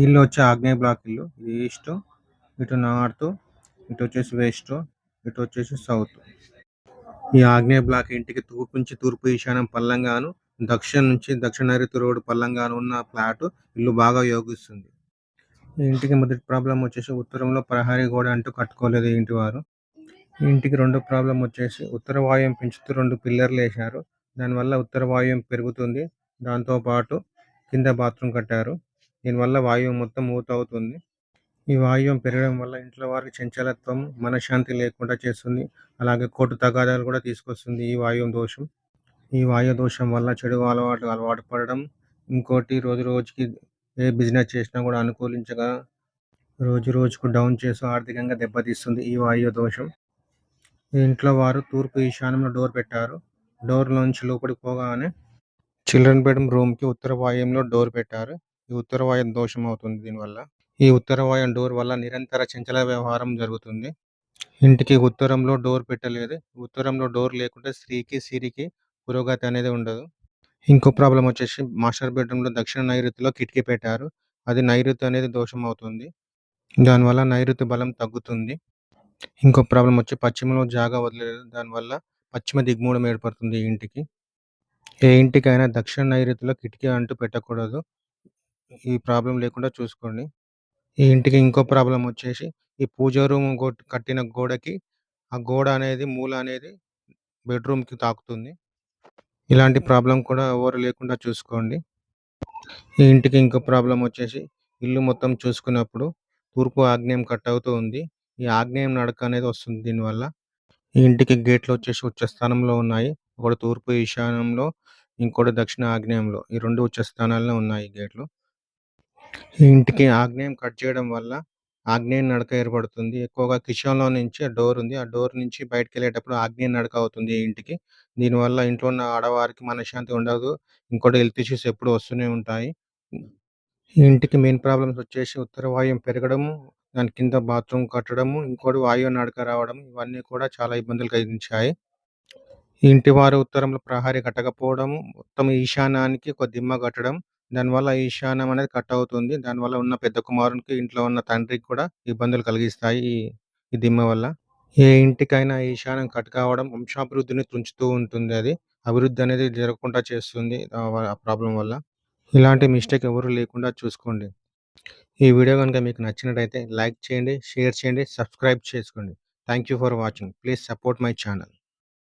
ఇల్లు వచ్చి ఆగ్నేయ బ్లాక్ ఇల్లు. ఇది ఈస్ట్, ఇటు నార్త్, ఇటు వచ్చేసి వెస్ట్, ఇటు వచ్చేసి సౌత్. ఈ ఆగ్నేయ బ్లాక్ ఇంటికి తూర్పు నుంచి తూర్పు ఈశాన్యం పల్లంగాను, దక్షిణం నుంచి దక్షిణ నైరుతి రోడ్డు పల్లంగాను ఉన్న ఫ్లాట్ ఇల్లు బాగా యోగిస్తుంది. ఈ ఇంటికి మొదటి ప్రాబ్లం వచ్చేసి ఉత్తరంలో ప్రహరీ గోడ అంటూ కట్టుకోలేదు ఈ ఇంటి వారు. ఈ ఇంటికి రెండో ప్రాబ్లం వచ్చేసి ఉత్తర వాయువ్యం పెంచుతూ 2 పిల్లర్లు వేశారు. దానివల్ల ఉత్తర వాయువ్యం పెరుగుతుంది. దాంతో పాటు కింద బాత్రూమ్ కట్టారు. దీనివల్ల వాయువ్యం మొత్తం మూవ్ అవుతుంది. ఈ వాయువ్యం పెరగడం వల్ల ఇంట్లో వారికి చంచలత్వం, మనశ్శాంతి లేకుండా చేస్తుంది. అలాగే కోర్టు తగాదాలు కూడా తీసుకొస్తుంది ఈ వాయువ్యం దోషం. ఈ వాయు దోషం వల్ల చెడు అలవాటు పడడం, ఇంకోటి రోజు రోజుకి ఏ బిజినెస్ చేసినా కూడా అనుకూలించగా రోజు రోజుకు డౌన్ చేస్తూ ఆర్థికంగా దెబ్బతీస్తుంది ఈ వాయు దోషం. ఈ ఇంట్లో వారు తూర్పు ఈశాన్యంలో డోర్ పెట్టారు. డోర్ నుంచి లోపలికి పోగానే చిల్డ్రన్ బెడ్రూమ్ రూమ్కి ఉత్తర వాయువ్యంలో డోర్ పెట్టారు. ఈ ఉత్తర వాయుం దోషం అవుతుంది దీనివల్ల. ఈ ఉత్తర వాయుం డోర్ వల్ల నిరంతర చంచల వ్యవహారం జరుగుతుంది. ఇంటికి ఉత్తరంలో డోర్ పెట్టలేదు. ఉత్తరంలో డోర్ లేకుంటే స్త్రీకి సిరికి పురోగతి అనేది ఉండదు. ఇంకో ప్రాబ్లం వచ్చేసి మాస్టర్ బెడ్రూమ్లో దక్షిణ నైరుతిలో కిటికీ పెట్టారు. అది నైరుతి అనేది దోషం అవుతుంది. దానివల్ల నైరుతి బలం తగ్గుతుంది. ఇంకో ప్రాబ్లం వచ్చి పశ్చిమలో జాగా వదిలేదు. దానివల్ల పశ్చిమ దిగ్మూలం ఏర్పడుతుంది ఈ ఇంటికి. ఏ ఇంటికైనా దక్షిణ నైరుతిలో కిటికీ అంటూ పెట్టకూడదు. ఈ ప్రాబ్లం లేకుండా చూసుకోండి. ఈ ఇంటికి ఇంకో ప్రాబ్లం వచ్చేసి ఈ పూజ రూమ్ కట్టిన గోడకి ఆ గోడ అనేది మూల అనేది బెడ్రూమ్కి తాకుతుంది. ఇలాంటి ప్రాబ్లం కూడా ఎవరు లేకుండా చూసుకోండి. ఈ ఇంటికి ఇంకో ప్రాబ్లం వచ్చేసి ఇల్లు మొత్తం చూసుకున్నప్పుడు తూర్పు ఆగ్నేయం కట్ అవుతూ ఉంది. ఈ ఆగ్నేయం నడక అనేది వస్తుంది దీనివల్ల. ఈ ఇంటికి గేట్లు వచ్చేసి ఉచ్చ స్థానంలో ఉన్నాయి. ఒకటి తూర్పు ఈశాన్యంలో, ఇంకోటి దక్షిణ ఆగ్నేయంలో. ఈ 2 ఉచ్చ స్థానాల్లో ఉన్నాయి గేట్లు. ఈ ఇంటికి ఆగ్నేయం కట్ చేయడం వల్ల ఆగ్నేయ నడక ఏర్పడుతుంది. ఎక్కువగా కిచెన్‌లో నుంచి ఆ డోర్ ఉంది. ఆ డోర్ నుంచి బయటికెళ్ళేటప్పుడు ఆగ్నేయ నడక అవుతుంది ఈ ఇంటికి. దీనివల్ల ఇంట్లో ఉన్న ఆడవారికి మనశ్శాంతి ఉండదు. ఇంకోటి హెల్త్ ఇష్యూస్ ఎప్పుడూ వస్తూనే ఉంటాయి. ఈ ఇంటికి మెయిన్ ప్రాబ్లమ్స్ వచ్చేసి ఉత్తర వాయువ్యం పెరగడము, దాని కింద బాత్రూమ్ కట్టడము, ఇంకోటి వాయువ్య నడక రావడం, ఇవన్నీ కూడా చాలా ఇబ్బందులు కలిగించాయి. ఈ ఇంటి వారు ఉత్తరంలో ప్రహరీ కట్టకపోవడము, మొత్తం ఈశాన్యానికి ఒక దిమ్మ కట్టడం, దానివల్ల ఈశాన్యం అనేది కట్ అవుతుంది. దానివల్ల ఉన్న పెద్ద కుమారునికి, ఇంట్లో ఉన్న తండ్రికి కూడా ఇబ్బందులు కలిగిస్తాయి ఈ దిమ్మ వల్ల. ఏ ఇంటికైనా ఈశాన్యం కట్ కావడం వంశాభివృద్ధిని తుంచుతూ ఉంటుంది అది. అభివృద్ధి అనేది జరగకుండా చేస్తుంది ఆ ప్రాబ్లమ్ వల్ల. ఇలాంటి మిస్టేక్ ఎవరు లేకుండా చూసుకోండి. ఈ వీడియో గనుక మీకు నచ్చినట్టయితే లైక్ చేయండి, షేర్ చేయండి, సబ్స్క్రైబ్ చేసుకోండి. Thank you for watching. Please support my channel.